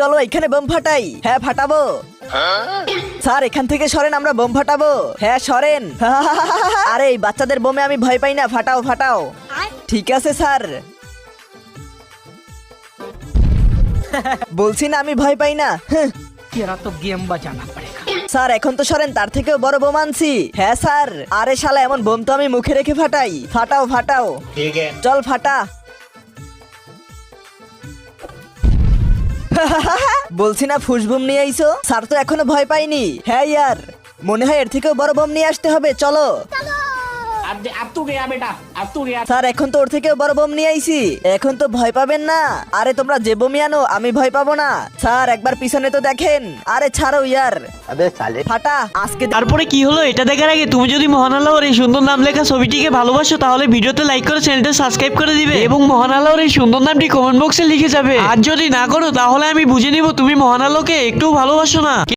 চলো এখানে বোম ফাটাই। হ্যাঁ ফাটাবো। স্যার এখান থেকে সরেন, আমরা বোম ফাটাবো। হ্যাঁ সরেন। আরে এই বাচ্চাদের বোমে আমি ভয় পাই না, ফাটাও ফাটাও। ঠিক আছে স্যার। বলছি না আমি ভয় পাই না। तेरा तो गेम बजाना पड़ेगा। স্যার এখন তো সরেন, তার থেকেও বড় বোম আনছি। হ্যাঁ স্যার। আরে শালা এমন বোম তো আমি মুখে রেখে ফাটাই। ফাটাও ফাটাও। ठीक है। চল ফাটা। বলছি না ফুস বোম নিয়ে আইছো। স্যার তো এখনো ভয় পাইনি। হ্যাঁ ইয়ার, মনে হয় এর থেকেও বড় বোম নিয়ে আসতে হবে। চলো। अब तू गया बेटा, अब तू गया। স্যার এখন তো ওর থেকেও বড় বোম নিয়ে আইছি, এখন তো ভয় পাবেন না। আরে তোমরা যে বোমই আনো আমি ভয় পাবো না। স্যার একবার পিছনে তো দেখেন। আরে ছাড়ো ইয়ার। अबे साले। ফাটা আজকে। তারপরে কি হলো এটা দেখার আগে তুমি যদি মহান আল্লাহর এই সুন্দর নাম লেখা ছবিটিকে ভালোবাসো তাহলে ভিডিওতে লাইক করে চ্যানেলটা সাবস্ক্রাইব করে দিবে এবং মহান আল্লাহর এই সুন্দর নামটি কমেন্ট বক্সে লিখে যাবে। আর যদি না করো তাহলে আমি বুঝে নিব তুমি মহান আল্লাহকে একটু ভালোবাসো না।